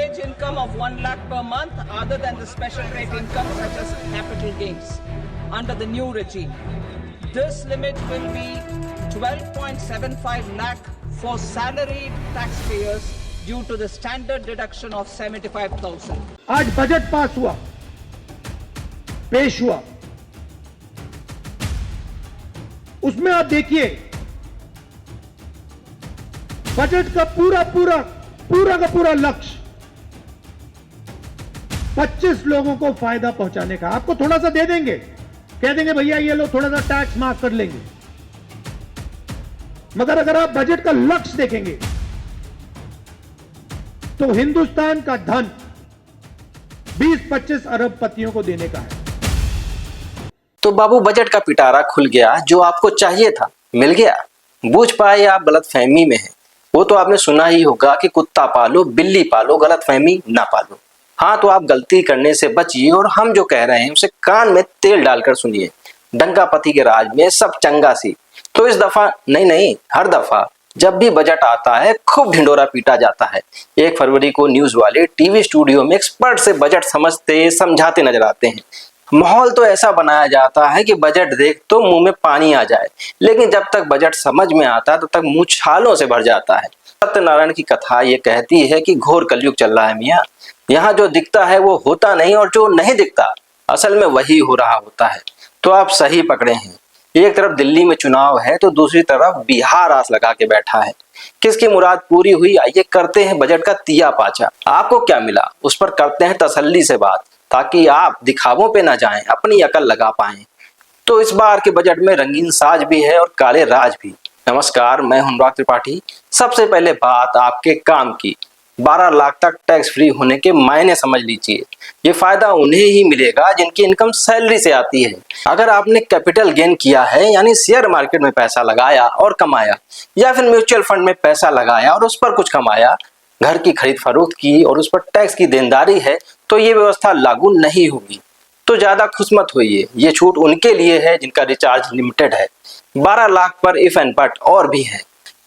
average income of 1 lakh per month other than the special rate income such as capital gains under the new regime. This limit will be 12.75 lakh for salaried taxpayers due to the standard deduction of 75,000. आज budget pass हुआ, पेश हुआ, उसमें आप देखिए budget का पूरा लक्ष्य 25 लोगों को फायदा पहुंचाने का। आपको थोड़ा सा दे देंगे, कह देंगे भैया ये लो थोड़ा सा टैक्स माफ कर लेंगे, मगर अगर आप बजट का लक्ष्य देखेंगे तो हिंदुस्तान का धन 20-25 अरबपतियों को देने का है। तो बाबू बजट का पिटारा खुल गया, जो आपको चाहिए था मिल गया। बूझ पाए आप गलतफहमी में हैं। वो तो आपने सुना ही होगा कि कुत्ता पालो बिल्ली पालो, गलतफहमी ना पालो। हाँ, तो आप गलती करने से बचिए और हम जो कह रहे हैं उसे कान में तेल डालकर सुनिए। डंकापति के राज में सब चंगा सी। तो इस दफा नहीं, हर दफा जब भी बजट आता है खूब ढिंडोरा पीटा जाता है। 1 फरवरी को न्यूज वाले टीवी स्टूडियो में एक्सपर्ट से बजट समझाते नजर आते हैं। माहौल तो ऐसा बनाया जाता है कि बजट देख तो मुंह में पानी आ जाए, लेकिन जब तक बजट समझ में आता है तब तक मुंह छालों से भर जाता है। सत्यनारायण की कथा ये कहती है कि घोर कलयुग चल रहा है मियाँ। यहाँ जो दिखता है वो होता नहीं, और जो नहीं दिखता असल में वही हो रहा होता है। तो आप सही पकड़े हैं। एक तरफ दिल्ली में चुनाव है तो दूसरी तरफ बिहार आस लगा के बैठा है। किसकी मुराद पूरी हुई, आइए करते हैं बजट का तिया पाचा। आपको क्या मिला उस पर करते हैं तसल्ली से बात, ताकि आप दिखावों पे ना जाएं, अपनी अकल लगा पाएं। तो इस बार के बजट में रंगीन साज भी है और काले राज भी। नमस्कार, मैं हूं अनुराग त्रिपाठी। सबसे पहले बात आपके काम की। 12 लाख तक टैक्स फ्री होने के मायने समझ लीजिए। ये फायदा उन्हें ही मिलेगा जिनकी इनकम सैलरी से आती है। अगर आपने कैपिटल गेन किया है, यानी शेयर मार्केट में पैसा लगाया और कमाया, या फिर म्यूचुअल फंड में पैसा लगाया और उस पर कुछ कमाया, घर की खरीद फरोख्त की और उस पर टैक्स की देनदारी है, तो ये व्यवस्था लागू नहीं होगी। तो ज्यादा खुश मत होइए, ये छूट उनके लिए है जिनका रिचार्ज लिमिटेड है। 12 लाख पर इफ एंड बट और भी है।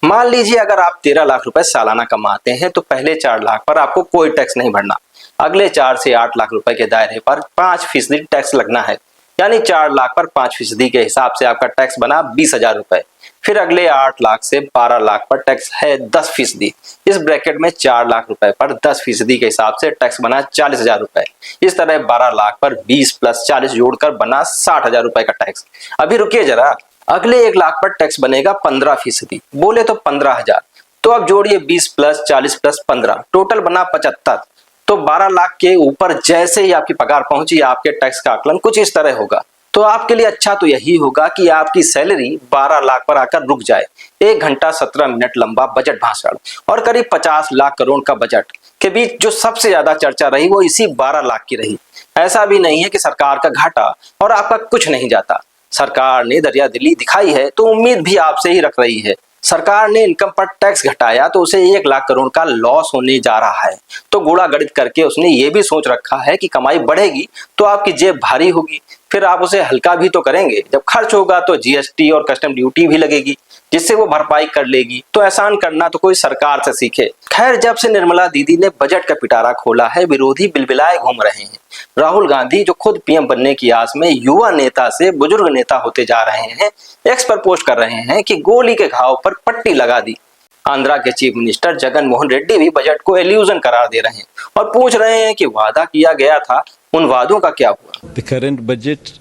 मान लीजिए अगर आप 13 लाख रुपए सालाना कमाते हैं तो पहले 4 लाख पर आपको कोई टैक्स नहीं भरना। अगले 4 से 8 लाख रुपए के दायरे पर 5% टैक्स लगना है, यानी 4 लाख पर 5% के हिसाब से आपका टैक्स बना 20,000 रुपए। फिर अगले 8 लाख से 12 लाख पर टैक्स है 10%। इस ब्रैकेट में 4 लाख रुपए पर 10% के हिसाब से टैक्स बना 40,000 रुपए। इस तरह 12 लाख पर 20 + 40 जोड़कर बना 60,000 रुपए का टैक्स। अभी रुकिए जरा, अगले 1 लाख पर टैक्स बनेगा 15%, बोले तो 15,000। तो अब जोड़िए 20 + 40 + 15, टोटल बना 75। तो 12 लाख के ऊपर जैसे ही आपकी पगार पहुंची, आपके टैक्स का आकलन कुछ इस तरह होगा। तो आपके लिए अच्छा तो यही होगा कि आपकी सैलरी 12 लाख पर आकर रुक जाए। 1 घंटा 17 मिनट लंबा बजट भाषण और करीब 50 लाख करोड़ का बजट के बीच जो सबसे ज्यादा चर्चा रही वो इसी 12 लाख की रही। ऐसा भी नहीं है कि सरकार का घाटा और आपका कुछ नहीं जाता। सरकार ने दरियादिली दिखाई है तो उम्मीद भी आपसे ही रख रही है। सरकार ने इनकम पर टैक्स घटाया तो उसे 1 लाख करोड़ का लॉस होने जा रहा है। तो गुणा गणित करके उसने ये भी सोच रखा है कि कमाई बढ़ेगी तो आपकी जेब भारी होगी, फिर आप उसे हल्का भी तो करेंगे। जब खर्च होगा तो जीएसटी और कस्टम ड्यूटी भी लगेगी, जिससे वो भरपाई कर लेगी। तो एहसान करना तो कोई सरकार से सीखे। खैर, जब से निर्मला दीदी ने बजट का पिटारा खोला है, विरोधी बिलबिलाए घूम रहे हैं। राहुल गांधी जो खुद पीएम बनने की आस में युवा नेता से बुजुर्ग नेता होते जा रहे हैं, एक्स पर पोस्ट कर रहे हैं कि गोली के घाव पर पट्टी लगा दी। आंध्रा के चीफ मिनिस्टर जगन मोहन रेड्डी भी बजट को इल्यूजन करार दे रहे हैं और पूछ रहे हैं कि वादा किया गया था, उन वादों का क्या हुआ। The current budget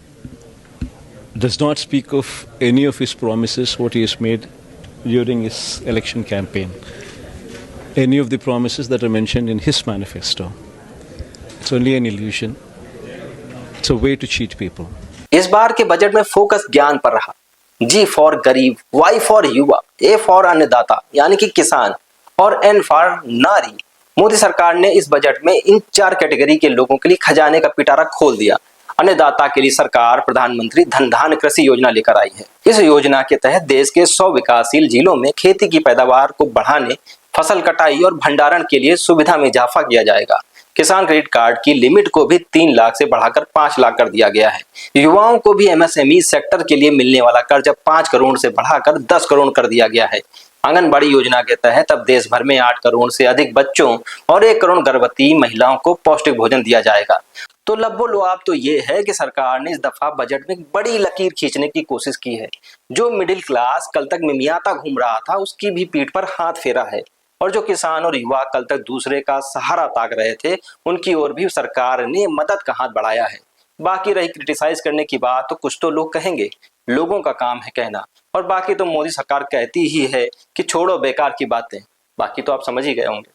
does not speak of any of his promises, what he has made during his election campaign. Any of the promises that are mentioned in his manifesto. It's only an illusion. It's a way to cheat people. इस बार के budget में focus ज्ञान पर रहा। G for गरीब, Y for युवा, A for अन्नदाता यानी कि किसान, और N फॉर नारी। मोदी सरकार ने इस बजट में इन 4 कैटेगरी के लोगों के लिए खजाने का पिटारा खोल दिया। अन्नदाता के लिए सरकार प्रधानमंत्री धन धान्य कृषि योजना लेकर आई है। इस योजना के तहत देश के 100 विकासशील जिलों में खेती की पैदावार को बढ़ाने, फसल कटाई और भंडारण के लिए सुविधा में इजाफा किया जाएगा। किसान क्रेडिट कार्ड की लिमिट को भी 3 लाख से बढ़ाकर 5 लाख कर दिया गया है। युवाओं को भी एमएसएमई सेक्टर के लिए मिलने वाला कर्ज 5 करोड़ से बढ़ाकर 10 करोड़ कर दिया गया है। आंगनबाड़ी योजना के तहत अब देश भर में 8 करोड़ से अधिक बच्चों और 1 करोड़ गर्भवती महिलाओं को पौष्टिक भोजन दिया जाएगा। तो लब्बो लुआब तो ये है कि सरकार ने इस दफा बजट में बड़ी लकीर खींचने की कोशिश की है। जो मिडिल क्लास कल तक मिमियाता घूम रहा था उसकी भी पीठ पर हाथ फेरा है, और जो किसान और युवा कल तक दूसरे का सहारा ताक रहे थे उनकी ओर भी सरकार ने मदद का हाथ बढ़ाया है। बाकी रही क्रिटिसाइज करने की बात, तो कुछ तो लोग कहेंगे, लोगों का काम है कहना, और बाकी तो मोदी सरकार कहती ही है कि छोड़ो बेकार की बातें। बाकी तो आप समझ ही गए होंगे।